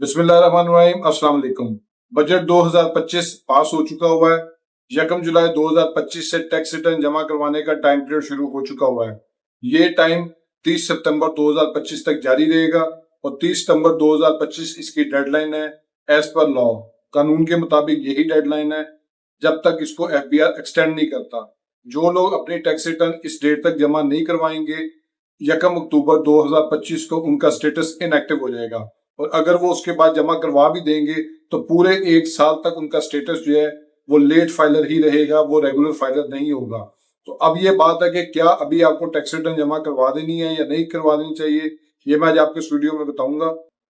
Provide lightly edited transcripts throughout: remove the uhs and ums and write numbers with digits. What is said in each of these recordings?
बिस्मिल्लाहिर्रहमानिर्रहीम, अस्सलाम वालेकुम। बजट 2025 पास हो चुका हुआ है। 1 जुलाई 2025 से टैक्स रिटर्न जमा करवाने का टाइम पीरियड शुरू हो चुका हुआ है। ये टाइम 30 सितंबर 2025 तक जारी रहेगा और 30 सितंबर 2025 इसकी डेडलाइन है। एज पर लॉ, कानून के मुताबिक यही डेडलाइन है जब तक इसको एफबीआर एक्सटेंड नहीं करता। जो लोग अपने टैक्स रिटर्न इस डेट तक जमा नहीं करवाएंगे, 1 अक्टूबर 2025 को उनका स्टेटस इनएक्टिव हो जाएगा और अगर वो उसके बाद जमा करवा भी देंगे तो पूरे 1 साल तक उनका स्टेटस जो है वो लेट फाइलर ही रहेगा, वो रेगुलर फाइलर नहीं होगा। तो अब ये बात है कि क्या अभी आपको टैक्स रिटर्न जमा करवा देनी है या नहीं करवा देनी चाहिए, ये मैं आज आपके इस वीडियो में बताऊंगा।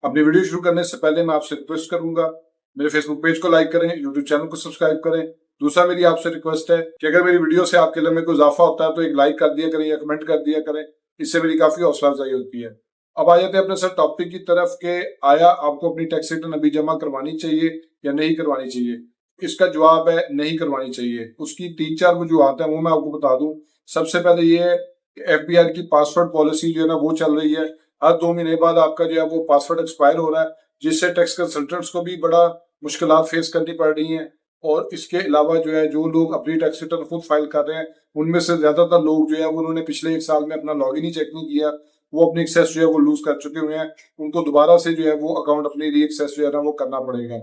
अपनी वीडियो शुरू करने से पहले मैं आपसे रिक्वेस्ट करूंगा, मेरे फेसबुक पेज को लाइक करें, यूट्यूब चैनल को सब्सक्राइब करें। दूसरा मेरी आपसे रिक्वेस्ट है कि अगर मेरी वीडियो से आपके लिए में कोई इजाफा होता है तो एक लाइक कर दिया करें या कमेंट कर दिया करें, इससे मेरी काफी हौसला अफजाई होती है। अब आ जाते हैं अपने सर टॉपिक की तरफ के आया आपको अपनी टैक्स रिटर्न अभी जमा करवानी चाहिए या नहीं करवानी चाहिए। इसका जवाब है नहीं करवानी चाहिए। उसकी 3-4 वजूहत है, वो मैं आपको बता दूं। सबसे पहले ये है कि एफबीआर की पासवर्ड पॉलिसी जो है ना वो चल रही है। हर 2 महीने बाद आपका जो है वो पासवर्ड एक्सपायर हो रहा है, जिससे टैक्स कंसल्टेंट्स को भी बड़ा मुश्किलात फेस करनी पड़ रही हैं। और इसके अलावा जो है जो लोग अपनी टैक्स रिटर्न खुद फाइल कर रहे हैं उनमें से ज्यादातर लोग जो है वो उन्होंने पिछले 1 साल में अपना लॉगिन ही चेक नहीं किया, वो अपनी एक्सेस जो है वो लूज कर चुके हुए हैं। उनको दोबारा से जो है वो अकाउंट अपनी री एक्सेस जो है ना वो करना पड़ेगा।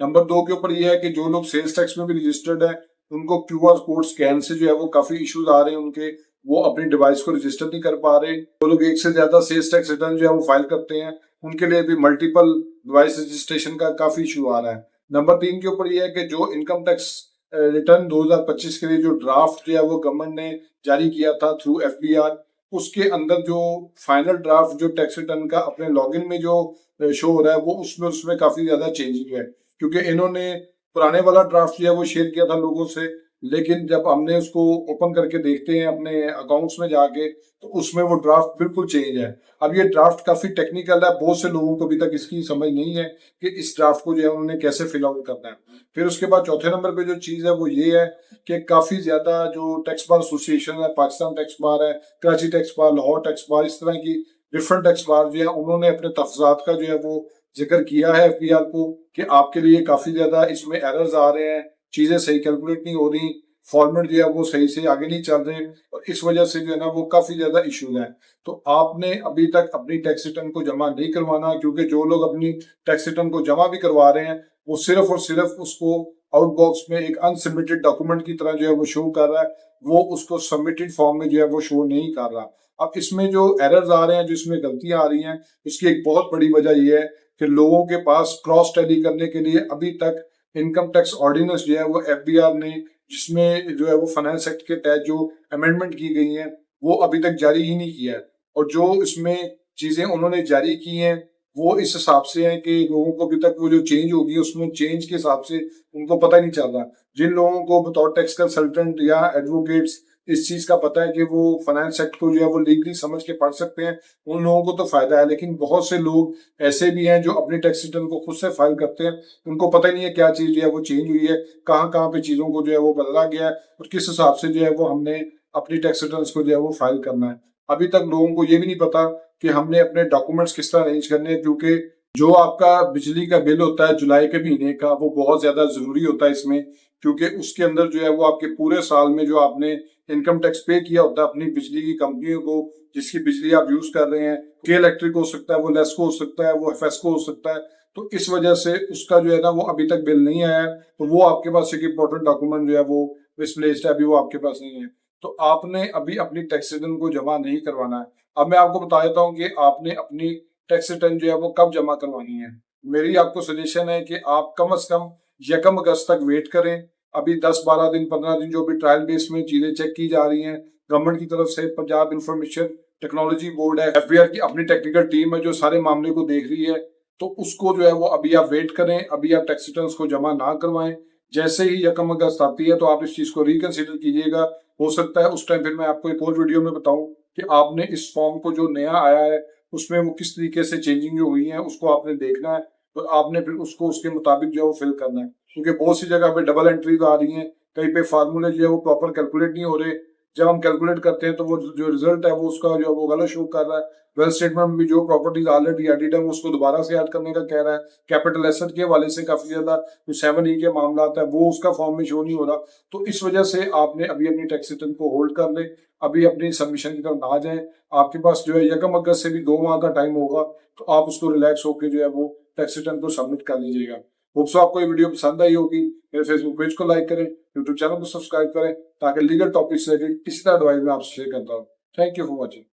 नंबर 2 के ऊपर ये है कि जो लोग सेल्स टैक्स में भी रजिस्टर्ड है उनको क्यूआर कोड स्कैन से जो है वो काफी इश्यूज आ रहे हैं उनके, वो अपनी डिवाइस को रजिस्टर नहीं कर पा रहे। जो लोग एक से ज्यादा सेल्स टैक्स रिटर्न जो है वो फाइल करते हैं उनके लिए भी मल्टीपल डिवाइस रजिस्ट्रेशन का काफी इशू आ रहा है। नंबर 3 के ऊपर यह है कि जो इनकम टैक्स रिटर्न 2025 के लिए जो ड्राफ्ट जो है वो गवर्नमेंट ने जारी किया था थ्रू एफबीआर, उसके अंदर जो फाइनल ड्राफ्ट जो टैक्स रिटर्न का अपने लॉगिन में जो शो हो रहा है वो उसमें काफी ज्यादा चेंजिंग है, क्योंकि इन्होंने पुराने वाला ड्राफ्ट जो है वो शेयर किया था लोगों से, लेकिन जब हमने उसको ओपन करके देखते हैं अपने अकाउंट्स में जाके तो उसमें वो ड्राफ्ट बिल्कुल चेंज है। अब ये ड्राफ्ट काफी टेक्निकल है, बहुत से लोगों को अभी तक इसकी समझ नहीं है कि इस ड्राफ्ट को जो है उन्होंने कैसे फिल आउट करना है। फिर उसके बाद चौथे नंबर पे जो चीज है वो ये है कि काफी ज्यादा जो टैक्स बार एसोसिएशन है, पाकिस्तान टैक्स बार है, Karachi tax bar, Lahore tax bar, इस तरह की डिफरेंट टैक्स बार जो है उन्होंने अपने तफजात का जो है वो जिक्र किया है एफबीआर को कि आपके लिए काफी ज्यादा इसमें एरर्स आ रहे हैं, चीजें सही कैलकुलेट नहीं हो रही, फॉर्मेट जो है वो सही से आगे नहीं चल रहे और इस वजह से जो है ना वो काफी ज्यादा इश्यूज हैं। तो आपने अभी तक अपनी टैक्स रिटर्न को जमा नहीं करवाना, क्योंकि जो लोग अपनी टैक्स रिटर्न को जमा भी करवा रहे हैं वो सिर्फ और सिर्फ उसको आउटबॉक्स में एक अनसबमिटेड डॉक्यूमेंट की तरह जो है वो शो कर रहा है, वो उसको सबमिटेड फॉर्म में जो है वो शो नहीं कर रहा। अब इसमें जो एरर्स आ रहे हैं, जो इसमें गलतियां आ रही हैं, इसकी एक बहुत बड़ी वजह यह है कि लोगों के पास क्रॉस टैली करने के लिए अभी तक इनकम टैक्स ऑर्डिनेंस जो है वो एफबीआर ने, जिसमें जो है वो फाइनेंस एक्ट के तहत जो अमेंडमेंट की गई हैं वो अभी तक जारी ही नहीं किया है। और जो इसमें चीजें उन्होंने जारी की हैं वो इस हिसाब से है कि लोगों को अभी तक वो जो चेंज होगी उसमें चेंज के हिसाब से उनको पता ही नहीं चल रहा। जिन लोगों को बतौर टैक्स कंसल्टेंट या एडवोकेट्स इस चीज का पता है कि वो फाइनेंस एक्ट को जो है वो लीगली समझ के पढ़ सकते हैं, उन लोगों को तो फायदा है, लेकिन बहुत से लोग ऐसे भी हैं जो अपनी टैक्स रिटर्न को खुद से फाइल करते हैं, उनको पता ही नहीं है क्या चीज जो है वो चेंज हुई है, कहाँ कहाँ पे चीजों को जो है वो बदला गया है और किस हिसाब से जो है वो हमने अपनी टैक्स रिटर्न को जो है वो फाइल करना है। अभी तक लोगों को ये भी नहीं पता कि हमने अपने डॉक्यूमेंट्स किस तरह अरेंज करने हैं, क्योंकि जो आपका बिजली का बिल होता है जुलाई के महीने का वो बहुत ज्यादा जरूरी होता है इसमें, क्योंकि उसके अंदर जो है वो आपके पूरे साल में जो आपने इनकम टैक्स पे किया होता है अपनी बिजली की कंपनियों को, जिसकी बिजली आप यूज कर रहे हैं, के इलेक्ट्रिक हो सकता है, वो लेस्को हो सकता है, वो एफएसको हो सकता है। तो इस वजह से उसका जो है ना वो अभी तक बिल नहीं आया है, तो वो आपके पास एक इम्पोर्टेंट डॉक्यूमेंट जो है वो मिसप्लेस्ड है, अभी वो आपके पास नहीं है। तो आपने अभी अपनी टैक्स रिटर्न को जमा नहीं करवाना है। अब मैं आपको बता देता हूँ कि आपने अपनी टैक्स रिटर्न जो है वो कब जमा करवानी है। मेरी आपको सजेशन है कि आप कम से कम 1 अगस्त तक वेट करें। अभी 10-12 दिन 15 दिन जो भी ट्रायल बेस में चीजें चेक की जा रही हैं गवर्नमेंट की तरफ से, पंजाब इंफॉर्मेशन टेक्नोलॉजी बोर्ड है, एफबीआर की अपनी टेक्निकल टीम है जो सारे मामले को देख रही है, तो उसको जो है वो अभी आप वेट करें, अभी आप टैक्स रिटर्न को जमा ना करवाएं। जैसे ही 1 अगस्त आती है तो आप इस चीज को रिकंसिडर कीजिएगा। हो सकता है उस टाइम फिर मैं आपको एक और वीडियो में बताऊं कि आपने इस फॉर्म को जो नया आया है उसमें वो किस तरीके से चेंजिंग जो हुई है उसको आपने देखना है, तो आपने फिर उसको उसके मुताबिक जो है वो फिल करना है, क्योंकि बहुत सी जगह पे डबल एंट्रीज आ रही हैं, कहीं पे फार्मूले जो है वो प्रॉपर कैलकुलेट नहीं हो रहे, जब हम कैलकुलेट करते हैं तो वो जो रिजल्ट है वो उसका जो है वो गलत शो कर रहा है। वेल्थ स्टेटमेंट में भी जो प्रॉपर्टीज ऑलरेडी एडिड है उसको दोबारा से ऐड करने का कह रहा है। कैपिटल एसेट के हवाले से काफी ज्यादा जो 7E के मामला आता है वो उसका फॉर्म में शो नहीं हो रहा। तो इस वजह से आपने अभी अपनी टैक्स रिटर्न को होल्ड कर ले, अभी अपनी सबमिशन की तरफ ना जाए। आपके पास जो है 1 अगस्त से भी 2 माह का टाइम होगा, तो आप उसको रिलैक्स होकर जो है वो टैक्स रिटर्न को सबमिट कर लीजिएगा। होप सो आपको ये वीडियो पसंद आई होगी। मेरे फेसबुक पेज को लाइक करें, यूट्यूब चैनल को सब्सक्राइब करें, ताकि लीगल टॉपिक से रिलेटेड किसी तरह एडवाइस मैं आपसे शेयर करता हूँ। Thank you for watching.